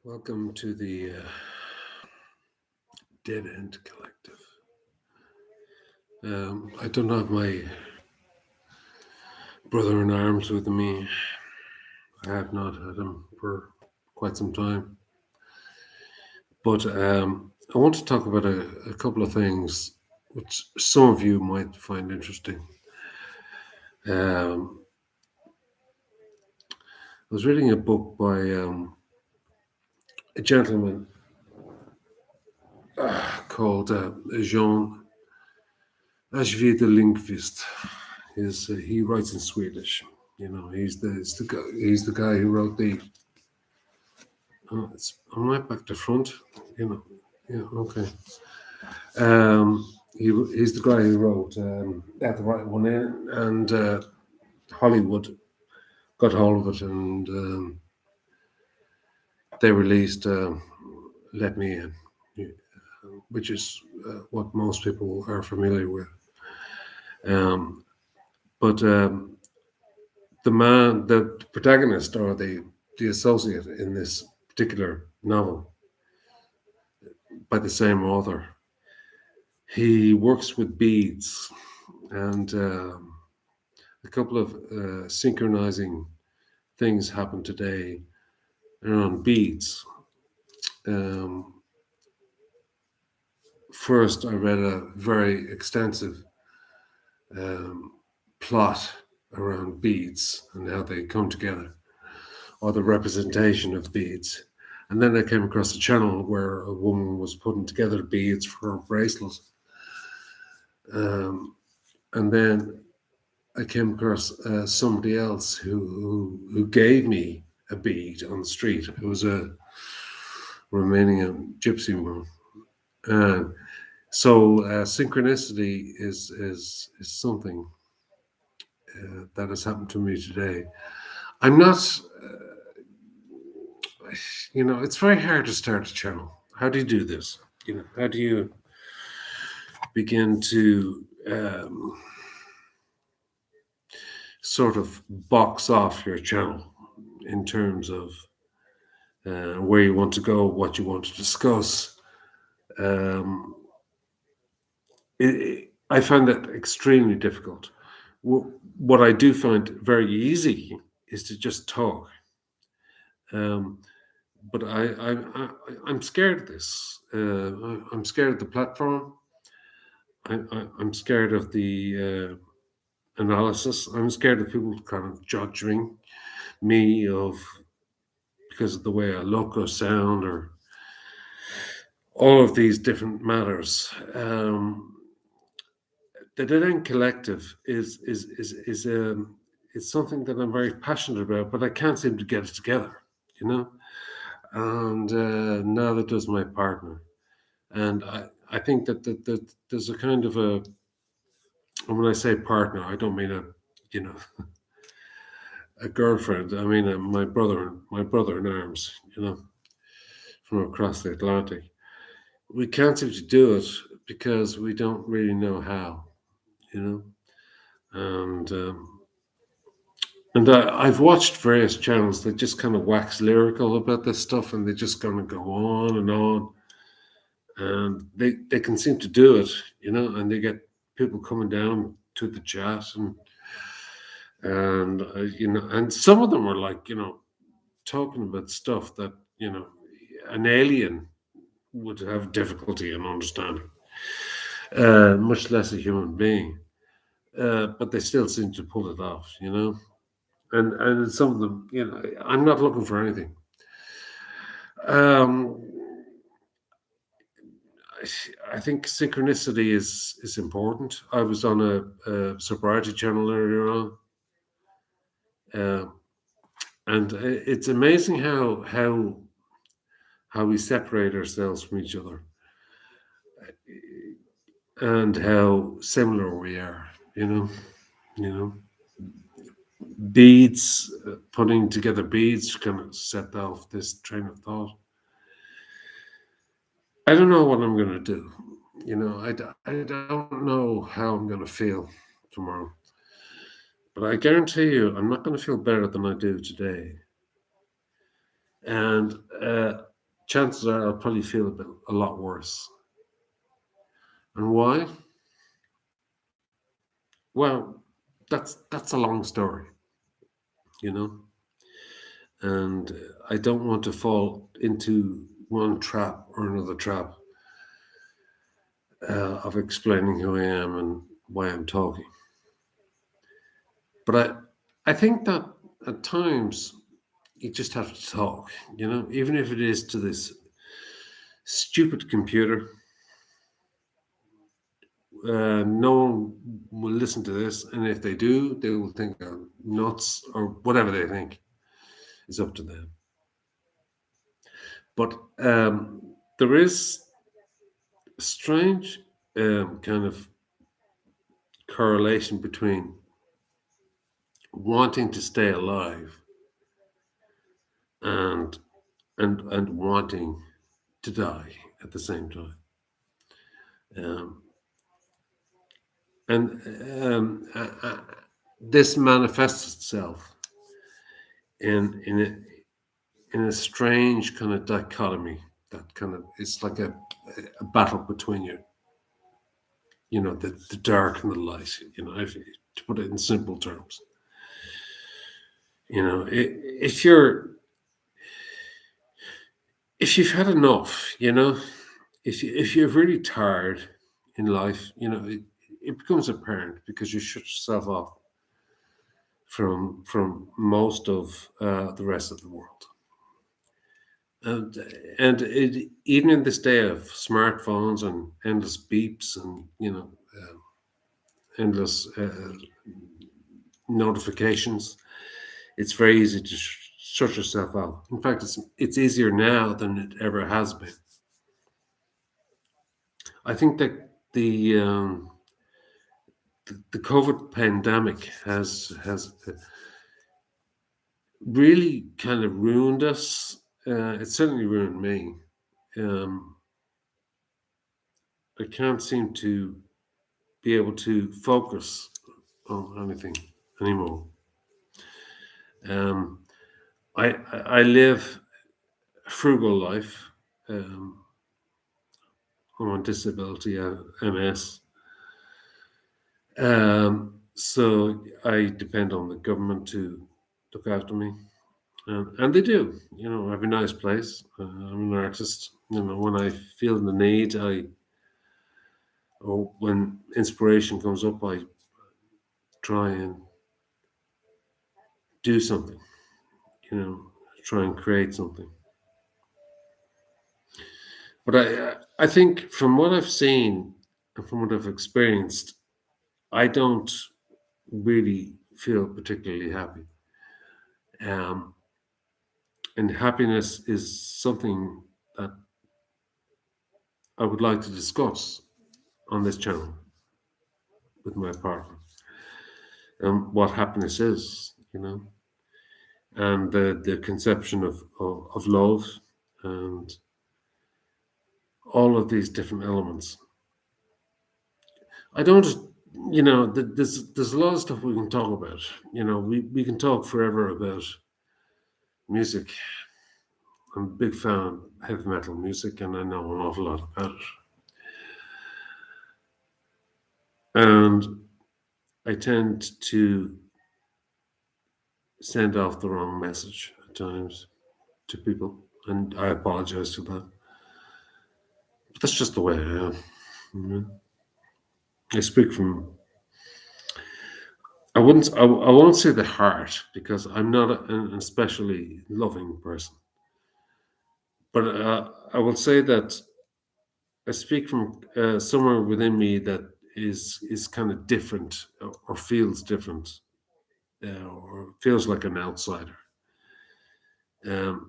Welcome to the Dead End Collective. I don't have my brother in arms with me. I have not had him for quite some time. But I want to talk about a couple of things which some of you might find interesting. Um, I was reading a book by a gentleman called Jean Ashvi the Lindqvist. He writes in Swedish. He's the guy who wrote the. Am I back to front? You know, yeah, okay. He's the guy who wrote At the Right One In, and Hollywood got hold of it, and they released Let Me In, which is what most people are familiar with. Um, but the protagonist or the associate in this particular novel by the same author, he works with beads, and a couple of synchronizing things happen today around beads. Um, First, I read a very extensive um, plot around beads and how they come together, or the representation of beads. And then I came across a channel where a woman was putting together beads for her bracelet. Um, and then I came across somebody else who gave me a bead on the street. It was a Romanian gypsy woman. And so synchronicity is something that has happened to me today. I'm not, it's very hard to start a channel. How do you do this? How do you begin to sort of box off your channel in terms of where you want to go, what you want to discuss? Um, I find that extremely difficult. What I do find very easy is to just talk. Um, but I'm scared of this. I'm scared of the platform. I'm scared of the analysis. I'm scared of people kind of judging me of because of the way I look or sound or all of these different matters. The Dead Collective is something that I'm very passionate about, but I can't seem to get it together, you know. And neither does my partner. And I think that there's a kind of a, and when I say partner, I don't mean you know, a girlfriend. I mean my brother in arms, from across the Atlantic. We can't seem to do it because we don't really know how, you know. And I've watched various channels that just kind of wax lyrical about this stuff, and they just kind of go on, and they can seem to do it, and they get people coming down to the chat, and some of them are like, talking about stuff that an alien would have difficulty in understanding, much less a human being. But they still seem to pull it off, and some of them, I'm not looking for anything. Um, I think synchronicity is important. I was on a sobriety channel earlier on, uh, and it's amazing how we separate ourselves from each other, and how similar we are. You know, beads, putting together beads, kind of set off this train of thought. I don't know what I'm going to do. I don't know how I'm going to feel tomorrow. But I guarantee you, I'm not going to feel better than I do today. And chances are I'll probably feel a lot worse. And why? Well, that's a long story, you know, and I don't want to fall into one trap or another trap of explaining who I am and why I'm talking. But I think that at times you just have to talk, even if it is to this stupid computer. No one will listen to this, and if they do, they will think I'm nuts or whatever they think is up to them. But there is a strange kind of correlation between wanting to stay alive and and wanting to die at the same time. Um, and this manifests itself in a strange kind of dichotomy that kind of it's like a battle between the dark and the light. To put it in simple terms, if you've had enough, if you're really tired in life, it becomes apparent because you shut yourself off from most of the rest of the world. And even in this day of smartphones and endless beeps and endless notifications, it's very easy to shut yourself out. In fact, it's easier now than it ever has been. I think that the COVID pandemic has really kind of ruined us. It certainly ruined me. Um, I can't seem to be able to focus on anything anymore. Um, I live a frugal life. Um, I'm on disability, MS. So I depend on the government to look after me, and they do. I have a nice place. I'm an artist. When I feel the need, or when inspiration comes up, I try and do something. You know, try and create something. But I think from what I've seen and from what I've experienced, I don't really feel particularly happy. Um, and happiness is something that I would like to discuss on this channel with my partner. What happiness is, and the conception of love and all of these different elements. I don't, there's a lot of stuff we can talk about. We can talk forever about music. I'm a big fan of heavy metal music, and I know an awful lot about it. And I tend to send off the wrong message at times to people, and I apologize for that. But that's just the way I am. I speak from I won't say the heart because I'm not an especially loving person, but I will say that I speak from somewhere within me that is kind of different or feels different or feels like an outsider.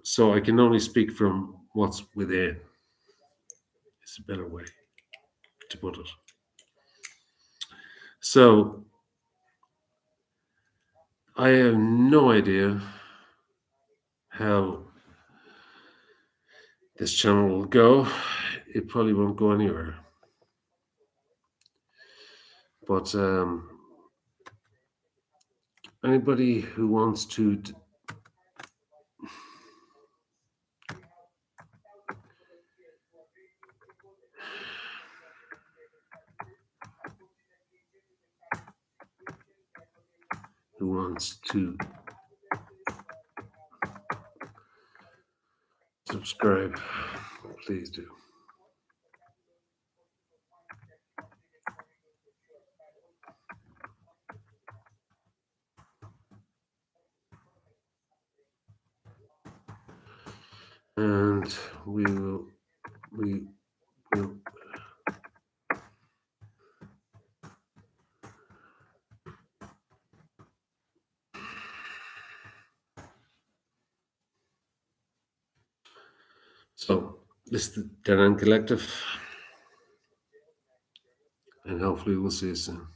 So I can only speak from what's within. It's a better way to put it. So I have no idea how this channel will go. It probably won't go anywhere. But anybody who wants to who wants to subscribe, please do. And we will so this is the Denan Collective, and hopefully we'll see you soon.